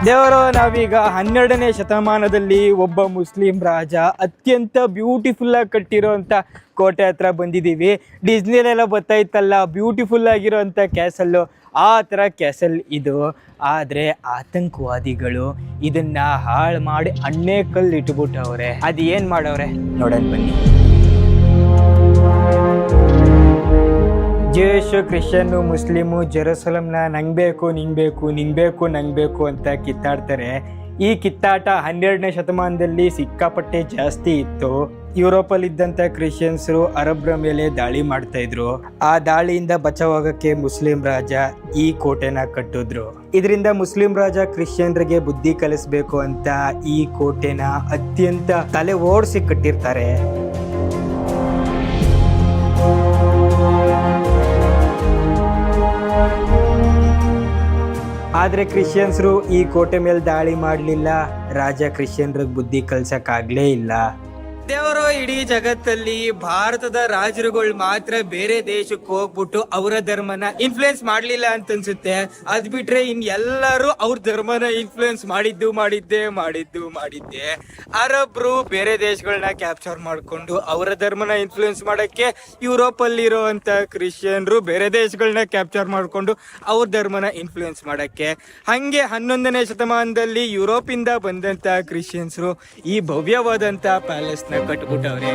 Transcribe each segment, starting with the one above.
ದೇವರು ನಾವೀಗ 12ನೇ ಶತಮಾನದಲ್ಲಿ ಒಬ್ಬ ಮುಸ್ಲಿಂ ರಾಜ ಅತ್ಯಂತ ಬ್ಯೂಟಿಫುಲ್ ಆಗಿ ಕಟ್ಟಿರೋಂಥ ಕೋಟೆ ಹತ್ರ ಬಂದಿದ್ದೀವಿ. ಡಿಸ್ನಿಲೆಲ್ಲ ಬರ್ತಾ ಇತ್ತಲ್ಲ ಬ್ಯೂಟಿಫುಲ್ ಆಗಿರೋಂಥ ಕ್ಯಾಸಲ್ಲು, ಆ ಥರ ಕ್ಯಾಸಲ್ ಇದು. ಆದರೆ ಆತಂಕವಾದಿಗಳು ಇದನ್ನ ಹಾಳು ಮಾಡಿ ಅಣ್ಣೆ ಕಲ್ಲು ಇಟ್ಬಿಟ್ಟವ್ರೆ. ಅದು ಏನು ಮಾಡವ್ರೆ ನೋಡೋಣ ಬನ್ನಿ. ಜೇಷ್ ಕ್ರಿಶ್ಚಿಯನ್ನು ಮುಸ್ಲಿಮು ಜೆರೂಸಲಂನ ನಂಗೆ ಬೇಕು ನಂಗೆ ಬೇಕು ಅಂತ ಕಿತ್ತಾಡ್ತಾರೆ. ಈ ಕಿತ್ತಾಟ 12ನೇ ಶತಮಾನದಲ್ಲಿ ಸಿಕ್ಕಾಪಟ್ಟೆ ಜಾಸ್ತಿ ಇತ್ತು. ಯುರೋಪಲ್ಲಿದ್ದಂಥ ಕ್ರಿಶ್ಚಿಯನ್ಸರು ಅರಬ್ರ ಮೇಲೆ ದಾಳಿ ಮಾಡ್ತಾ ಇದ್ರು. ಆ ದಾಳಿಯಿಂದ ಬಚಾವಾಗಕ್ಕೆ ಮುಸ್ಲಿಂ ರಾಜ ಈ ಕೋಟೆನ ಕಟ್ಟಿದ್ರು. ಇದರಿಂದ ಮುಸ್ಲಿಂ ರಾಜ ಕ್ರಿಶ್ಚಿಯನ್ರಿಗೆ ಬುದ್ಧಿ ಕಲಿಸ್ಬೇಕು ಅಂತ ಈ ಕೋಟೆನ ಅತ್ಯಂತ ತಲೆ ಓಡಿಸಿ ಕಟ್ಟಿರ್ತಾರೆ. ಆದರೆ ಕ್ರಿಶ್ಚಿಯನ್ಸರು ಈ ಕೋಟೆ ಮೇಲೆ ದಾಳಿ ಮಾಡಲಿಲ್ಲ. ರಾಜ ಕ್ರಿಶ್ಚಿಯನ್ರಿಗೆ ಬುದ್ಧಿ ಕಲ್ಸಕ್ಕಾಗಲೇ ಇಲ್ಲ. ದೇವರು ಇಡೀ ಜಗತ್ತಲ್ಲಿ ಭಾರತದ ರಾಜರುಗಳು ಮಾತ್ರ ಬೇರೆ ದೇಶಕ್ಕೆ ಹೋಗ್ಬಿಟ್ಟು ಅವರ ಧರ್ಮನ ಇನ್ಫ್ಲುಯೆನ್ಸ್ ಮಾಡಲಿಲ್ಲ ಅಂತ ಅನ್ಸುತ್ತೆ. ಅದ್ ಬಿಟ್ರೆ ಇನ್ ಎಲ್ಲರೂ ಅವ್ರ ಧರ್ಮನ ಇನ್ಫ್ಲುಯೆನ್ಸ್ ಮಾಡಿದ್ದೆ. ಅರಬ್ರು ಬೇರೆ ದೇಶಗಳನ್ನ ಕ್ಯಾಪ್ಚರ್ ಮಾಡ್ಕೊಂಡು ಅವರ ಧರ್ಮನ ಇನ್ಫ್ಲುಯೆನ್ಸ್ ಮಾಡಕ್ಕೆ, ಯುರೋಪ್ ಅಲ್ಲಿ ಇರೋಂತ ಕ್ರಿಶ್ಚಿಯನ್ರು ಬೇರೆ ದೇಶಗಳನ್ನ ಕ್ಯಾಪ್ಚರ್ ಮಾಡ್ಕೊಂಡು ಅವ್ರ ಧರ್ಮನ ಇನ್ಫ್ಲುಯೆನ್ಸ್ ಮಾಡಕ್ಕೆ. ಹಂಗೆ 11ನೇ ಶತಮಾನದಲ್ಲಿ ಯುರೋಪ್ ಇಂದ ಬಂದಂತ ಕ್ರಿಶ್ಚಿಯನ್ಸ್ರು ಈ ಭವ್ಯವಾದಂತ ಪ್ಯಾಲೇಸ್ ನ ಕಟ್ಬಿಟ್ಟವ್ರೆ.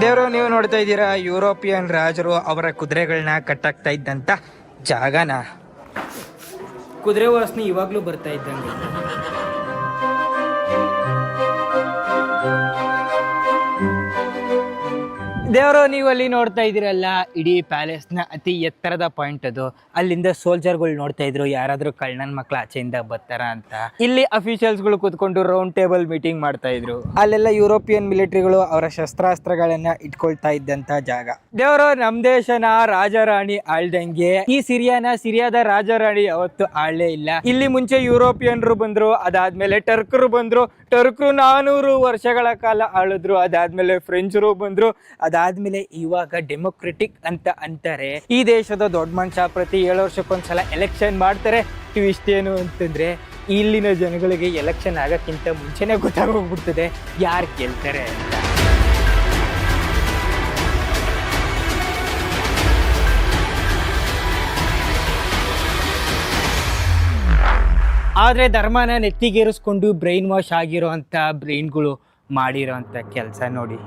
ದೇವರು ನೀವು ನೋಡ್ತಾ ಇದ್ದೀರಾ ಯುರೋಪಿಯನ್ ರಾಜರು ಅವರ ಕುದುರೆಗಳನ್ನ ಕಟ್ಟಾಕ್ತಾ ಇದ್ದಂತ ಜಾಗನ. ಕುದುರೆ ವಾಸನೆ ಇವಾಗ್ಲೂ ಬರ್ತಾ ಇದ್ದಂಗೆ. ದೇವರು ನೀವು ಅಲ್ಲಿ ನೋಡ್ತಾ ಇದ್ದೀರಲ್ಲ, ಇಡೀ ಪ್ಯಾಲೇಸ್ನ ಅತಿ ಎತ್ತರದ ಪಾಯಿಂಟ್ ಅದು. ಅಲ್ಲಿಂದ ಸೋಲ್ಜರ್ಗಳು ನೋಡ್ತಾ ಇದ್ರು ಯಾರಾದ್ರೂ ಕಳ್ಳನ ಮಕ್ಳು ಆಚೆಯಿಂದ ಬರ್ತಾರ ಅಂತ. ಇಲ್ಲಿ ಅಫಿಷಿಯಲ್ಸ್ಗಳು ಕೂತ್ಕೊಂಡು ರೌಂಡ್ ಟೇಬಲ್ ಮೀಟಿಂಗ್ ಮಾಡ್ತಾ ಇದ್ರು. ಅಲ್ಲೆಲ್ಲ ಯುರೋಪಿಯನ್ ಮಿಲಿಟರಿಗಳು ಅವರ ಶಸ್ತ್ರಾಸ್ತ್ರಗಳನ್ನ ಇಟ್ಕೊಳ್ತಾ ಇದ್ದಂತ ಜಾಗ. ದೇವರು ನಮ್ ದೇಶನ ರಾಜಾರಾಣಿ ಆಳ್ದಂಗೆ ಈ ಸಿರಿಯಾದ ರಾಜಾರಾಣಿ ಅವತ್ತು ಆಳ್ಲೇ ಇಲ್ಲ. ಇಲ್ಲಿ ಮುಂಚೆ ಯುರೋಪಿಯನ್ರು ಬಂದ್ರು, ಅದಾದ್ಮೇಲೆ ಟರ್ಕರು ಬಂದ್ರು. ಟರ್ಕರು 400 ವರ್ಷಗಳ ಕಾಲ ಆಳಿದ್ರು. ಅದಾದ್ಮೇಲೆ ಫ್ರೆಂಚರು ಬಂದ್ರು. ಅದಾದ್ಮೇಲೆ ಇವಾಗ ಡೆಮೊಕ್ರೆಟಿಕ್ ಅಂತ ಅಂತಾರೆ. ಈ ದೇಶದ ದೊಡ್ಡ ಮನುಷ್ಯ ಪ್ರತಿ 7 ವರ್ಷಕ್ಕೊಂದ್ಸಲ ಎಲೆಕ್ಷನ್ ಮಾಡ್ತಾರೆ. ಟ್ವಿಸ್ಟ್ ಏನು ಅಂತಂದ್ರೆ ಇಲ್ಲಿನ ಜನಗಳಿಗೆ ಎಲೆಕ್ಷನ್ ಆಗಕ್ಕಿಂತ ಮುಂಚೆನೆ ಗೊತ್ತಾಗೋಗ್ಬಿಡ್ತದೆ ಯಾರು ಗೆಲ್ತಾರೆ ಅಂತ. ಆದರೆ ಧರ್ಮನ ನೆತ್ತಿಗೇರಿಸ್ಕೊಂಡು ಬ್ರೈನ್ ವಾಶ್ ಆಗಿರೋ ಅಂಥ ಬ್ರೈನ್ಗಳು ಮಾಡಿರೋ ಅಂಥ ಕೆಲಸ ನೋಡಿ.